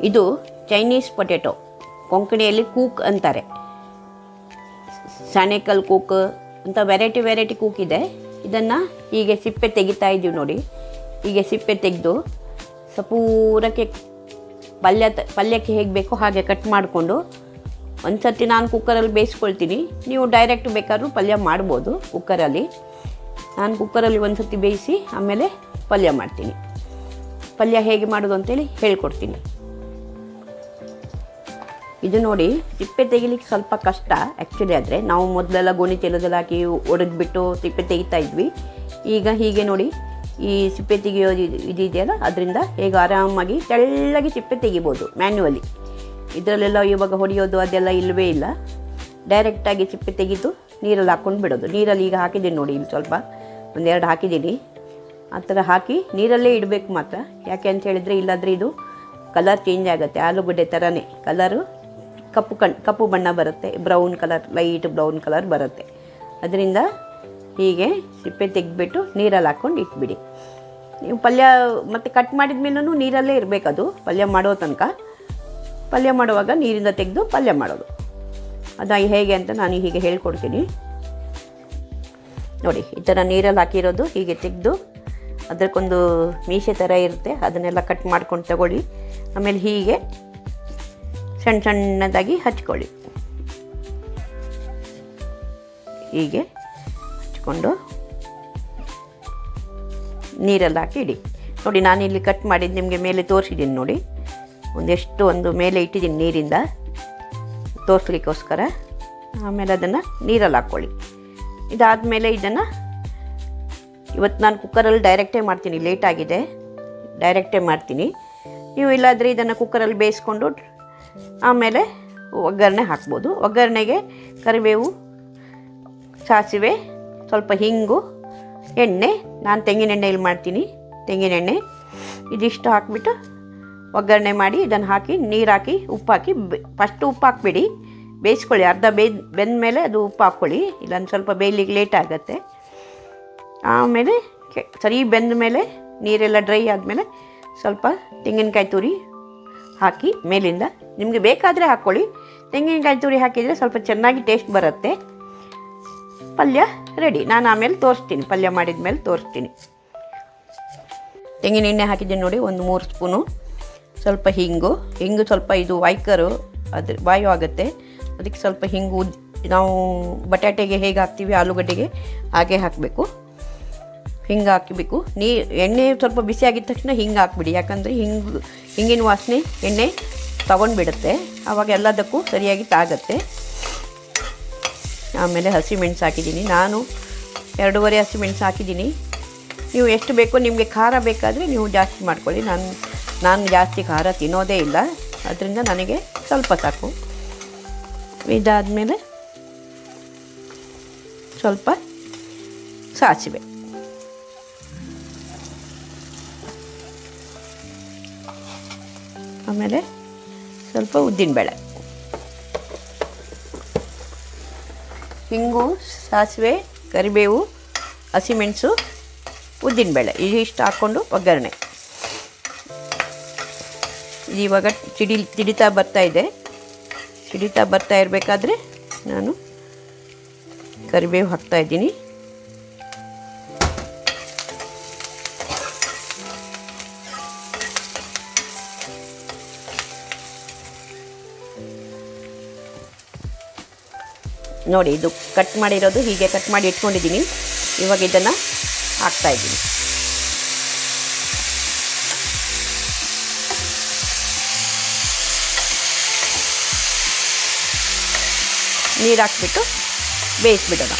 ಇದು Chinese potato, ಕೊಂಕಣಿಯಲ್ಲಿ ಕೂಕ್ ಅಂತಾರೆ. ಸಾಣೇಕಲ್ ಕೂಕ್ ಅಂತ ವೆರೈಟಿ ಕೂಕ್ ಇದೆ. ಇದನ್ನು ಹೀಗೆ ಸಿಪ್ಪೆ ತೆಗಿತಾ ಇದ್ದೀವಿ ನೋಡಿ. ಹೀಗೆ ಸಿಪ್ಪೆ ತೆಗೆದು ಸಪೂರಕ್ಕೆ ಪಲ್ಯಕ್ಕೆ ಹೇಗೆ ಬೇಕೋ ಹಾಗೆ ಕಟ್ ಮಾಡಿಕೊಂಡು ಒಂದು ಸರ್ತಿ ನಾನು ಕುಕ್ಕರಲ್ಲಿ ಬೇಯಿಸ್ಕೊಳ್ತೀನಿ. ನೀವು ಡೈರೆಕ್ಟ್ ಬೇಕಾದ್ರೂ ಪಲ್ಯ ಮಾಡ್ಬೋದು ಕುಕ್ಕರಲ್ಲಿ. ನಾನು ಕುಕ್ಕರಲ್ಲಿ ಒಂದು ಸರ್ತಿ ಬೇಯಿಸಿ ಆಮೇಲೆ ಪಲ್ಯ ಮಾಡ್ತೀನಿ. ಪಲ್ಯ ಹೇಗೆ ಮಾಡೋದು ಅಂತೇಳಿ ಹೇಳ್ಕೊಡ್ತೀನಿ. ಇದು ನೋಡಿ, ಸಿಪ್ಪೆ ತೆಗಿಲಿಕ್ಕೆ ಸ್ವಲ್ಪ ಕಷ್ಟ ಆ್ಯಕ್ಚುಲಿ. ಆದರೆ ನಾವು ಮೊದಲೆಲ್ಲ ಗೋಣಿ ಚೀಲದಲ್ಲಿ ಹಾಕಿ ಒಡೆದ್ಬಿಟ್ಟು ಸಿಪ್ಪೆ ತೆಗಿತಾ ಇದ್ವಿ. ಈಗ ಹೀಗೆ ನೋಡಿ, ಈ ಸಿಪ್ಪೆ ತೆಗೆಯೋದು ಇದೆಯಲ್ಲ, ಅದರಿಂದ ಹೇಗೆ ಆರಾಮಾಗಿ ತೆಳ್ಳಗೆ ಸಿಪ್ಪೆ ತೆಗಿಬೋದು ಮ್ಯಾನ್ಯುವಲಿ. ಇದರಲ್ಲೆಲ್ಲ ಇವಾಗ ಹೊಡೆಯೋದು ಅದೆಲ್ಲ ಇಲ್ಲವೇ ಇಲ್ಲ. ಡೈರೆಕ್ಟಾಗಿ ಸಿಪ್ಪೆ ತೆಗೆದು ನೀರಲ್ಲಿ ಹಾಕ್ಕೊಂಡು ಬಿಡೋದು. ನೀರಲ್ಲಿ ಈಗ ಹಾಕಿದ್ದೀನಿ ನೋಡಿ, ಇಲ್ಲಿ ಸ್ವಲ್ಪ ಒಂದೆರಡು ಹಾಕಿದ್ದೀನಿ. ಆ ಥರ ಹಾಕಿ ನೀರಲ್ಲೇ ಇಡಬೇಕು ಮಾತ್ರ. ಯಾಕೆ ಅಂತ ಹೇಳಿದರೆ ಇಲ್ಲಾಂದರೆ ಇದು ಕಲರ್ ಚೇಂಜ್ ಆಗುತ್ತೆ. ಆಲೂಗಡ್ಡೆ ಥರನೇ ಕಲರು ಕಪ್ಪು ಬಣ್ಣ ಬರುತ್ತೆ, brown colour, light brown colour ಬರುತ್ತೆ. ಅದರಿಂದ ಹೀಗೆ ಸಿಪ್ಪೆ ತೆಗೆದ್ಬಿಟ್ಟು ನೀರಲ್ಲಿ ಹಾಕ್ಕೊಂಡು ಇಟ್ಬಿಡಿ. ನೀವು ಪಲ್ಯ ಮತ್ತು ಕಟ್ ಮಾಡಿದ ಮೇಲೂ ನೀರಲ್ಲೇ ಇರಬೇಕದು ಪಲ್ಯ ಮಾಡೋ ತನಕ. ಪಲ್ಯ ಮಾಡುವಾಗ ನೀರಿಂದ ತೆಗೆದು ಪಲ್ಯ ಮಾಡೋದು. ಅದು ಹೇಗೆ ಅಂತ ನಾನು ಹೀಗೆ ಹೇಳ್ಕೊಡ್ತೀನಿ ನೋಡಿ. ಈ ಥರ ನೀರಲ್ಲಿ ಹಾಕಿರೋದು ಹೀಗೆ ತೆಗೆದು ಅದಕ್ಕೊಂದು ಮೀಸೆ ಥರ ಇರುತ್ತೆ, ಅದನ್ನೆಲ್ಲ ಕಟ್ ಮಾಡ್ಕೊಂಡು ತಗೊಳ್ಳಿ. ಆಮೇಲೆ ಹೀಗೆ ಸಣ್ಣದಾಗಿ ಹಚ್ಕೊಳ್ಳಿ. ಹೀಗೆ ಹಚ್ಕೊಂಡು ನೀರಲ್ಲಿ ಹಾಕಿ ಇಡಿ. ನೋಡಿ, ನಾನಿಲ್ಲಿ ಕಟ್ ಮಾಡಿದ್ದು ನಿಮಗೆ ಮೇಲೆ ತೋರಿಸಿದ್ದೀನಿ ನೋಡಿ. ಒಂದು ಮೇಲೆ ಇಟ್ಟಿದ್ದೀನಿ ನೀರಿಂದ ತೋರಿಸ್ಲಿಕ್ಕೋಸ್ಕರ. ಆಮೇಲೆ ಅದನ್ನು ನೀರಲ್ಲಿ ಹಾಕ್ಕೊಳ್ಳಿ. ಇದಾದಮೇಲೆ ಇದನ್ನು ಇವತ್ತು ನಾನು ಕುಕ್ಕರಲ್ಲಿ ಡೈರೆಕ್ಟೇ ಮಾಡ್ತೀನಿ. ಲೇಟ್ ಆಗಿದೆ, ಡೈರೆಕ್ಟೇ ಮಾಡ್ತೀನಿ. ನೀವು ಇಲ್ಲಾದರೆ ಇದನ್ನು ಕುಕ್ಕರಲ್ಲಿ ಬೇಯಿಸ್ಕೊಂಡು ಆಮೇಲೆ ಒಗ್ಗರಣೆ ಹಾಕ್ಬೋದು. ಒಗ್ಗರಣೆಗೆ ಕರಿಬೇವು, ಸಾಸಿವೆ, ಸ್ವಲ್ಪ ಹಿಂಗು, ಎಣ್ಣೆ. ನಾನು ತೆಂಗಿನ ಎಣ್ಣೆಯಲ್ಲಿ ಮಾಡ್ತೀನಿ, ತೆಂಗಿನ ಎಣ್ಣೆ. ಇದಿಷ್ಟು ಹಾಕಿಬಿಟ್ಟು ಒಗ್ಗರಣೆ ಮಾಡಿ ಇದನ್ನು ಹಾಕಿ ನೀರು ಹಾಕಿ ಉಪ್ಪು ಹಾಕಿ ಫಸ್ಟು ಉಪ್ಪು ಹಾಕ್ಬಿಡಿ, ಬೇಯಿಸ್ಕೊಳ್ಳಿ. ಅರ್ಧ ಬೆಂದ ಮೇಲೆ ಅದು ಉಪ್ಪು ಹಾಕ್ಕೊಳ್ಳಿ, ಇಲ್ಲಾಂದ್ರೆ ಸ್ವಲ್ಪ ಬೇಯಲಿಕ್ಕೆ ಲೇಟ್ ಆಗುತ್ತೆ. ಆಮೇಲೆ ಸರಿ ಬೆಂದ ಮೇಲೆ ನೀರೆಲ್ಲ ಡ್ರೈ ಆದಮೇಲೆ ಸ್ವಲ್ಪ ತೆಂಗಿನಕಾಯಿ ತುರಿ ಹಾಕಿ ಮೇಲಿಂದ ನಿಮಗೆ ಬೇಕಾದರೆ ಹಾಕ್ಕೊಳ್ಳಿ. ತೆಂಗಿನಕಾಯಿ ತುರಿ ಹಾಕಿದರೆ ಸ್ವಲ್ಪ ಚೆನ್ನಾಗಿ ಟೇಸ್ಟ್ ಬರುತ್ತೆ. ಪಲ್ಯ ರೆಡಿ. ನಾನು ಆಮೇಲೆ ತೋರಿಸ್ತೀನಿ, ಪಲ್ಯ ಮಾಡಿದ ಮೇಲೆ ತೋರಿಸ್ತೀನಿ. ತೆಂಗಿನ ಎಣ್ಣೆ ಹಾಕಿದ್ದೀನಿ ನೋಡಿ, ಒಂದು 3 ಸ್ಪೂನು. ಸ್ವಲ್ಪ ಹಿಂಗು ಸ್ವಲ್ಪ ಇದು ವಾಯ್ಕರು, ಅದು ವಾಯು ಆಗುತ್ತೆ, ಅದಕ್ಕೆ ಸ್ವಲ್ಪ ಹಿಂಗು. ನಾವು ಬಟಾಟೆಗೆ ಹೇಗೆ ಹಾಕ್ತೀವಿ ಆಲೂಗಡ್ಡೆಗೆ ಹಾಗೆ ಹಾಕಬೇಕು. ಹಿಂಗೆ ಹಾಕಬೇಕು. ಎಣ್ಣೆ ಸ್ವಲ್ಪ ಬಿಸಿ ಆಗಿದ ತಕ್ಷಣ ಹಿಂಗೆ ಹಾಕ್ಬಿಡಿ. ಯಾಕಂದರೆ ಹಿಂಗಿನ ವಾಸನೆ ಎಣ್ಣೆ ತಗೊಂಡ್ಬಿಡುತ್ತೆ, ಆವಾಗ ಎಲ್ಲದಕ್ಕೂ ಸರಿಯಾಗಿ ತಾಗುತ್ತೆ. ಆಮೇಲೆ ಹಸಿಮೆಣಸು ಹಾಕಿದ್ದೀನಿ. ನಾನು 2.5 ಹಸಿಮೆಣಸು ಹಾಕಿದ್ದೀನಿ. ನೀವು ಎಷ್ಟು ಬೇಕೋ ನಿಮಗೆ ಖಾರ ಬೇಕಾದರೆ ನೀವು ಜಾಸ್ತಿ ಮಾಡ್ಕೊಳ್ಳಿ. ನಾನು ಜಾಸ್ತಿ ಖಾರ ತಿನ್ನೋದೇ ಇಲ್ಲ, ಅದರಿಂದ ನನಗೆ ಸ್ವಲ್ಪ ಸಾಕು. ಇದಾದಮೇಲೆ ಸ್ವಲ್ಪ ಸಾಸಿವೆ, ಆಮೇಲೆ ಸ್ವಲ್ಪ ಉದ್ದಿನಬೇಳೆ. ಹಿಂಗು, ಸಾಸಿವೆ, ಕರಿಬೇವು, ಹಸಿಮೆಣಸು, ಉದ್ದಿನಬೇಳೆ ಇದಿಷ್ಟು ಹಾಕ್ಕೊಂಡು ಒಗ್ಗರಣೆ. ಇವಾಗ ಸಿಡಿತಾ ಬರ್ತಾ ಇರಬೇಕಾದ್ರೆ ನಾನು ಕರಿಬೇವು ಹಾಕ್ತಾಯಿದ್ದೀನಿ. ನೋಡಿ, ಇದು ಕಟ್ ಮಾಡಿರೋದು ಹೀಗೆ ಕಟ್ ಮಾಡಿ ಇಟ್ಕೊಂಡಿದ್ದೀನಿ. ಇವಾಗ ಇದನ್ನು ಹಾಕ್ತಾಯಿದ್ದೀನಿ. ನೀರು ಹಾಕ್ಬಿಟ್ಟು ಬೇಯಿಸ್ಬಿಡೋಣ.